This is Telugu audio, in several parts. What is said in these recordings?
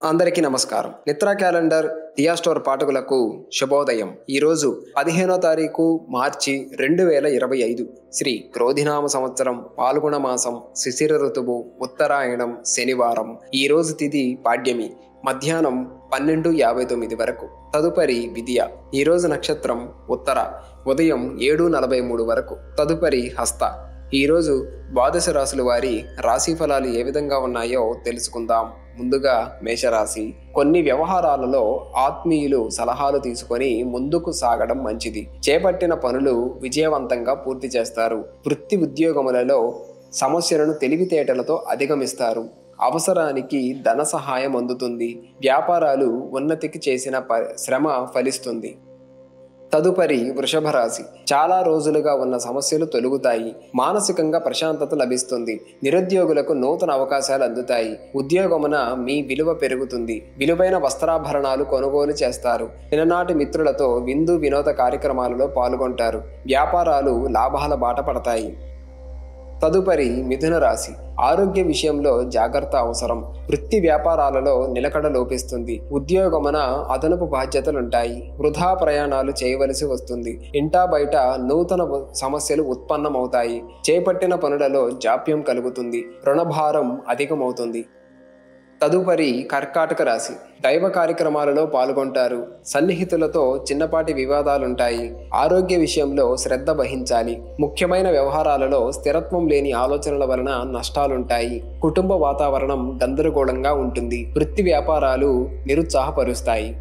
అందరికీ నమస్కారం. నిత్రా క్యాలెండర్ దియా స్టోర్ పాఠకులకు శుభోదయం. ఈరోజు 15వ తారీఖు మార్చి 2025 శ్రీ క్రోధినామ సంవత్సరం పాల్గొన మాసం శిశిర ఋతువు ఉత్తరాయణం శనివారం. ఈరోజు తిథి పాడ్యమి మధ్యాహ్నం 12:59 వరకు. తదుపరి విద్య. ఈరోజు నక్షత్రం ఉత్తర ఉదయం 7:43 వరకు. తదుపరి హస్త. ఈరోజు ద్వాదశ రాశుల వారి రాశి ఫలాలు ఏ విధంగా ఉన్నాయో తెలుసుకుందాం. ముందుగా మేషరాశి. కొన్ని వ్యవహారాలలో ఆత్మీయులు సలహాలు తీసుకొని ముందుకు సాగడం మంచిది. చేపట్టిన పనులు విజయవంతంగా పూర్తి చేస్తారు. వృత్తి ఉద్యోగములలో సమస్యలను తెలివితేటలతో అధిగమిస్తారు. అవసరానికి ధన సహాయం అందుతుంది. వ్యాపారాలు ఉన్నతికి చేసిన శ్రమ ఫలిస్తుంది. తదుపరి వృషభ రాశి. చాలా రోజులుగా ఉన్న సమస్యలు తొలగుతాయి. మానసికంగా ప్రశాంతత లభిస్తుంది. నిరుద్యోగులకు నూతన అవకాశాలు అందుతాయి. ఉద్యోగమున మీ విలువ పెరుగుతుంది. విలువైన వస్త్రాభరణాలు కొనుగోలు చేస్తారు. చిన్ననాటి మిత్రులతో విందు వినోద కార్యక్రమాలలో పాల్గొంటారు. వ్యాపారాలు లాభాల బాట పడతాయి. తదుపరి మిథున రాశి. ఆరోగ్య విషయంలో జాగ్రత్త అవసరం. వృత్తి వ్యాపారాలలో నిలకడ లోపిస్తుంది. ఉద్యోగమున అదనపు బాధ్యతలుంటాయి. వృధా ప్రయాణాలు చేయవలసి వస్తుంది. ఇంటా బయట నూతన సమస్యలు ఉత్పన్నమవుతాయి. చేపట్టిన పనులలో జాప్యం కలుగుతుంది. రుణభారం అధికమవుతుంది. తదుపరి కర్కాటక రాశి. దైవ కార్యక్రమాలలో పాల్గొంటారు. సన్నిహితులతో చిన్నపాటి వివాదాలుంటాయి. ఆరోగ్య విషయంలో శ్రద్ధ వహించాలి. ముఖ్యమైన వ్యవహారాలలో స్థిరత్వం లేని ఆలోచనల వలన నష్టాలుంటాయి. కుటుంబ వాతావరణం గందరగోళంగా ఉంటుంది. వృత్తి వ్యాపారాలు నిరుత్సాహపరుస్తాయి.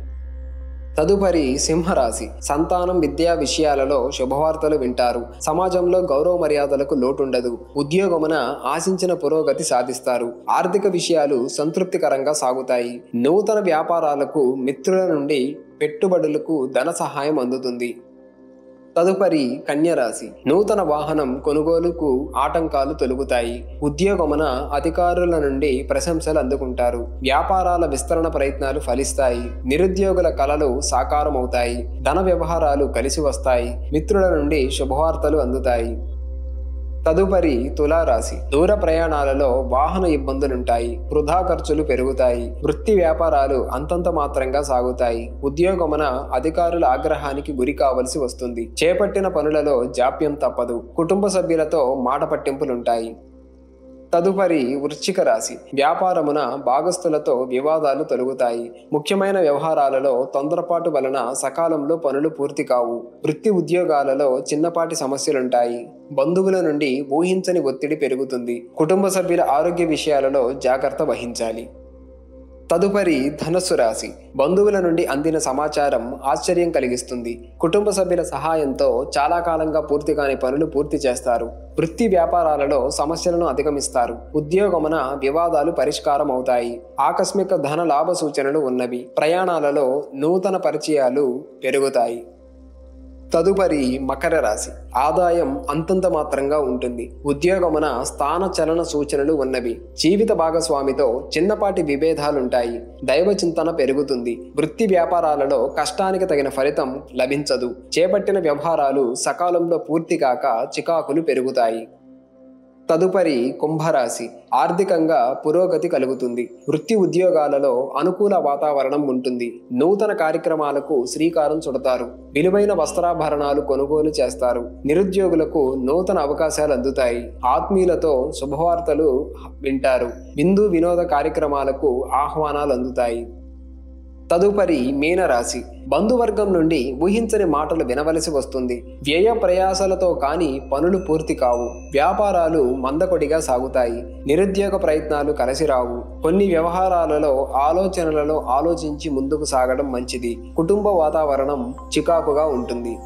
తదుపరి సింహరాశి. సంతానం విద్యా విషయాలలో శుభవార్తలు వింటారు. సమాజంలో గౌరవ మర్యాదలకు లోటుండదు. ఉద్యోగమున ఆశించిన పురోగతి సాధిస్తారు. ఆర్థిక విషయాలు సంతృప్తికరంగా సాగుతాయి. నూతన వ్యాపారాలకు మిత్రుల నుండి పెట్టుబడులకు ధన సహాయం అందుతుంది. తదుపరి కన్యరాశి. నూతన వాహనం కొనుగోలుకు ఆటంకాలు తొలగుతాయి. ఉద్యోగమున అధికారుల నుండి ప్రశంసలు అందుకుంటారు. వ్యాపారాల విస్తరణ ప్రయత్నాలు ఫలిస్తాయి. నిరుద్యోగుల కలలు సాకారమవుతాయి. ధన వ్యవహారాలు కలిసి వస్తాయి. మిత్రుల నుండి శుభవార్తలు అందుతాయి. తదుపరి తులారాశి. దూర ప్రయాణాలలో వాహన ఇబ్బందులుంటాయి. వృధా ఖర్చులు పెరుగుతాయి. వృత్తి వ్యాపారాలు అంతంత మాత్రంగా సాగుతాయి. ఉద్యోగమున అధికారుల ఆగ్రహానికి గురి కావలసి వస్తుంది. చేపట్టిన పనులలో జాప్యం తప్పదు. కుటుంబ సభ్యులతో మాట పట్టింపులుంటాయి. తదుపరి వృశ్చిక రాశి. వ్యాపారమున భాగస్థులతో వివాదాలు తొలగుతాయి. ముఖ్యమైన వ్యవహారాలలో తొందరపాటు వలన సకాలంలో పనులు పూర్తి కావు. వృత్తి ఉద్యోగాలలో చిన్నపాటి సమస్యలుంటాయి. బంధువుల నుండి ఊహించని ఒత్తిడి పెరుగుతుంది. కుటుంబ సభ్యుల ఆరోగ్య విషయాలలో జాగ్రత్త వహించాలి. తదుపరి ధనస్సు రాశి. బంధువుల నుండి అందిన సమాచారం ఆశ్చర్యం కలిగిస్తుంది. కుటుంబ సభ్యుల సహాయంతో చాలా కాలంగా పూర్తి కాని పనులు పూర్తి చేస్తారు. వృత్తి వ్యాపారాలలో సమస్యలను అధిగమిస్తారు. ఉద్యోగమున వివాదాలు పరిష్కారం అవుతాయి. ఆకస్మిక ధన లాభ సూచనలు ఉన్నవి. ప్రయాణాలలో నూతన పరిచయాలు పెరుగుతాయి. తదుపరి మకర రాశి. ఆదాయం అంతంత మాత్రంగా ఉంటుంది. ఉద్యోగమున స్థాన చలన సూచనలు ఉన్నవి. జీవిత భాగస్వామితో చిన్నపాటి విభేదాలుంటాయి. దైవ చింతన పెరుగుతుంది. వృత్తి వ్యాపారాలలో కష్టానికి తగిన ఫలితం లభించదు. చేపట్టిన వ్యవహారాలు సకాలంలో పూర్తి కాక చికాకులు పెరుగుతాయి. తదుపరి కుంభరాశి. ఆర్థికంగా పురోగతి కలుగుతుంది. వృత్తి ఉద్యోగాలలో అనుకూల వాతావరణం ఉంటుంది. నూతన కార్యక్రమాలకు శ్రీకారం చుడతారు. విలువైన వస్త్రాభరణాలు కొనుగోలు చేస్తారు. నిరుద్యోగులకు నూతన అవకాశాలు అందుతాయి. ఆత్మీయులతో శుభవార్తలు వింటారు. విందు వినోద కార్యక్రమాలకు ఆహ్వానాలు అందుతాయి. తదుపరి మీనరాశి. బంధువర్గం నుండి ఊహించని మాటలు వినవలసి వస్తుంది. వ్యయ ప్రయాసాలతో కాని పనులు పూర్తి కావు. వ్యాపారాలు మందకొడిగా సాగుతాయి. నిరుద్యోగ ప్రయత్నాలు కలిసిరావు. కొన్ని వ్యవహారాలలో ఆలోచనలలో ఆలోచించి ముందుకు సాగడం మంచిది. కుటుంబ వాతావరణం చికాకుగా ఉంటుంది.